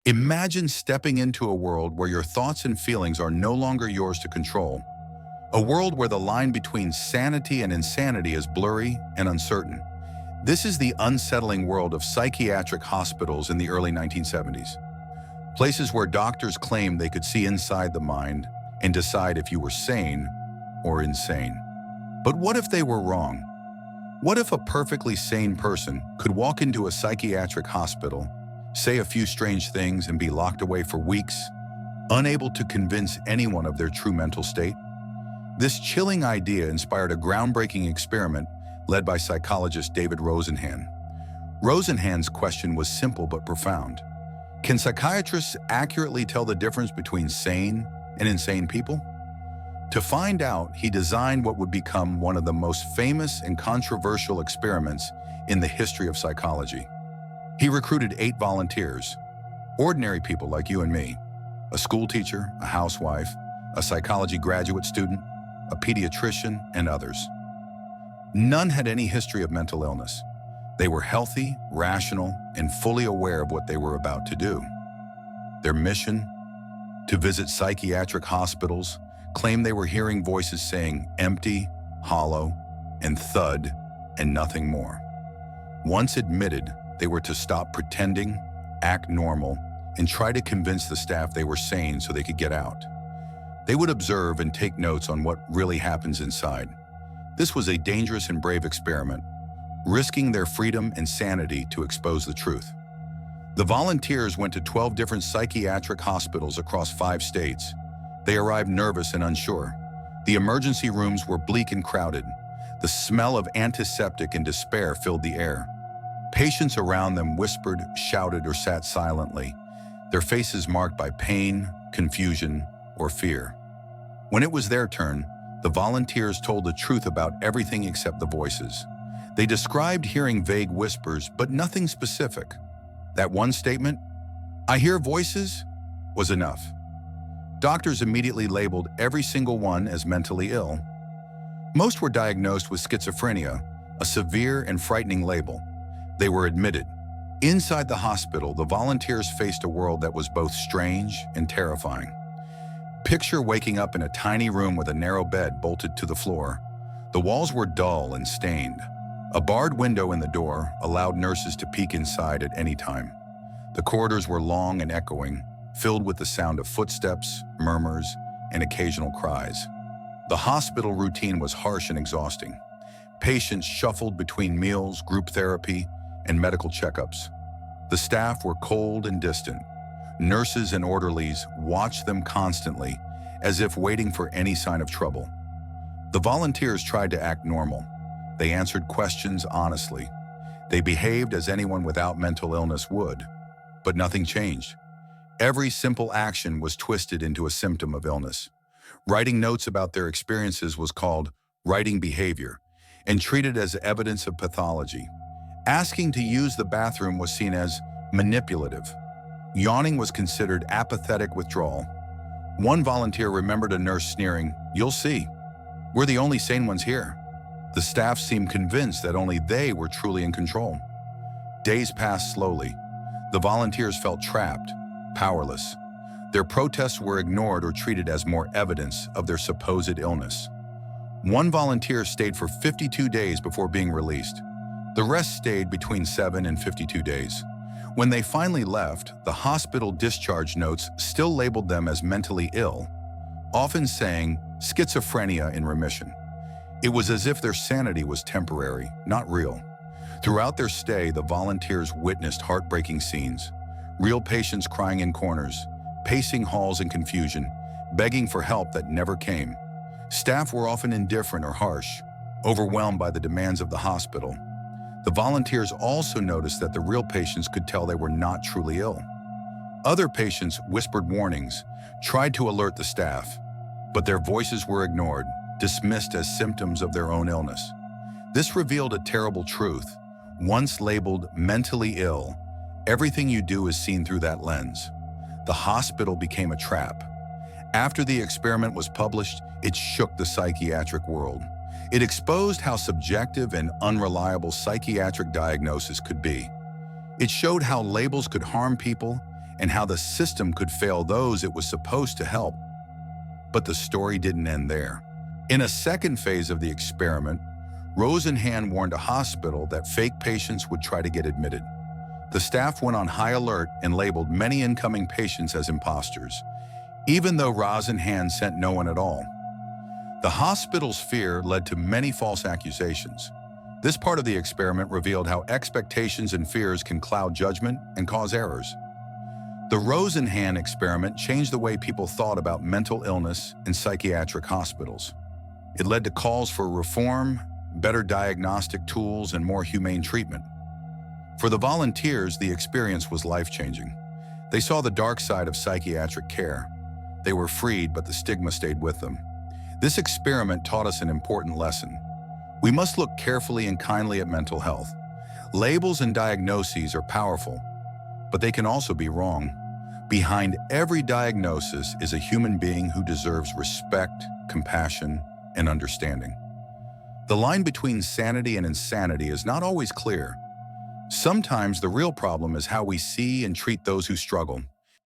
Imagine stepping into a world where your thoughts and feelings are no longer yours to control. A world where the line between sanity and insanity is blurry and uncertain. This is the unsettling world of psychiatric hospitals in the early 1970s. Places where doctors claimed they could see inside the mind and decide if you were sane or insane. But what if they were wrong? What if a perfectly sane person could walk into a psychiatric hospital, say a few strange things, and be locked away for weeks, unable to convince anyone of their true mental state? This chilling idea inspired a groundbreaking experiment led by psychologist David Rosenhan. Rosenhan's question was simple but profound. Can psychiatrists accurately tell the difference between sane and insane people? To find out, he designed what would become one of the most famous and controversial experiments in the history of psychology. He recruited 8 volunteers, ordinary people like you and me, a school teacher, a housewife, a psychology graduate student, a pediatrician, and others. None had any history of mental illness. They were healthy, rational, and fully aware of what they were about to do. Their mission? To visit psychiatric hospitals, claimed they were hearing voices saying empty, hollow, and thud, and nothing more. Once admitted, they were to stop pretending, act normal, and try to convince the staff they were sane so they could get out. They would observe and take notes on what really happens inside. This was a dangerous and brave experiment, risking their freedom and sanity to expose the truth. The volunteers went to 12 different psychiatric hospitals across 5 states. They arrived nervous and unsure. The emergency rooms were bleak and crowded. The smell of antiseptic and despair filled the air. Patients around them whispered, shouted, or sat silently, their faces marked by pain, confusion, or fear. When it was their turn, the volunteers told the truth about everything except the voices. They described hearing vague whispers, but nothing specific. That one statement, "I hear voices," was enough. Doctors immediately labeled every single one as mentally ill. Most were diagnosed with schizophrenia, a severe and frightening label. They were admitted. Inside the hospital, the volunteers faced a world that was both strange and terrifying. Picture waking up in a tiny room with a narrow bed bolted to the floor. The walls were dull and stained. A barred window in the door allowed nurses to peek inside at any time. The corridors were long and echoing, filled with the sound of footsteps, murmurs, and occasional cries. The hospital routine was harsh and exhausting. Patients shuffled between meals, group therapy, and medical checkups. The staff were cold and distant. Nurses and orderlies watched them constantly, as if waiting for any sign of trouble. The volunteers tried to act normal. They answered questions honestly. They behaved as anyone without mental illness would. But nothing changed. Every simple action was twisted into a symptom of illness. Writing notes about their experiences was called writing behavior and treated as evidence of pathology. Asking to use the bathroom was seen as manipulative. Yawning was considered apathetic withdrawal. One volunteer remembered a nurse sneering, "You'll see. We're the only sane ones here." The staff seemed convinced that only they were truly in control. Days passed slowly. The volunteers felt trapped, powerless. Their protests were ignored or treated as more evidence of their supposed illness. One volunteer stayed for 52 days before being released. The rest stayed between 7 and 52 days. When they finally left, the hospital discharge notes still labeled them as mentally ill, often saying schizophrenia in remission. It was as if their sanity was temporary, not real. Throughout their stay, the volunteers witnessed heartbreaking scenes. Real patients crying in corners, pacing halls in confusion, begging for help that never came. Staff were often indifferent or harsh, overwhelmed by the demands of the hospital. The volunteers also noticed that the real patients could tell they were not truly ill. Other patients whispered warnings, tried to alert the staff, but their voices were ignored, dismissed as symptoms of their own illness. This revealed a terrible truth. Once labeled mentally ill, everything you do is seen through that lens. The hospital became a trap. After the experiment was published, it shook the psychiatric world. It exposed how subjective and unreliable psychiatric diagnosis could be. It showed how labels could harm people and how the system could fail those it was supposed to help. But the story didn't end there. In a second phase of the experiment, Rosenhan warned a hospital that fake patients would try to get admitted. The staff went on high alert and labeled many incoming patients as imposters, even though Rosenhan sent no one at all. The hospital's fear led to many false accusations. This part of the experiment revealed how expectations and fears can cloud judgment and cause errors. The Rosenhan Experiment changed the way people thought about mental illness in psychiatric hospitals. It led to calls for reform, better diagnostic tools, and more humane treatment. For the volunteers, the experience was life-changing. They saw the dark side of psychiatric care. They were freed, but the stigma stayed with them. This experiment taught us an important lesson. We must look carefully and kindly at mental health. Labels and diagnoses are powerful, but they can also be wrong. Behind every diagnosis is a human being who deserves respect, compassion, and understanding. The line between sanity and insanity is not always clear. Sometimes the real problem is how we see and treat those who struggle.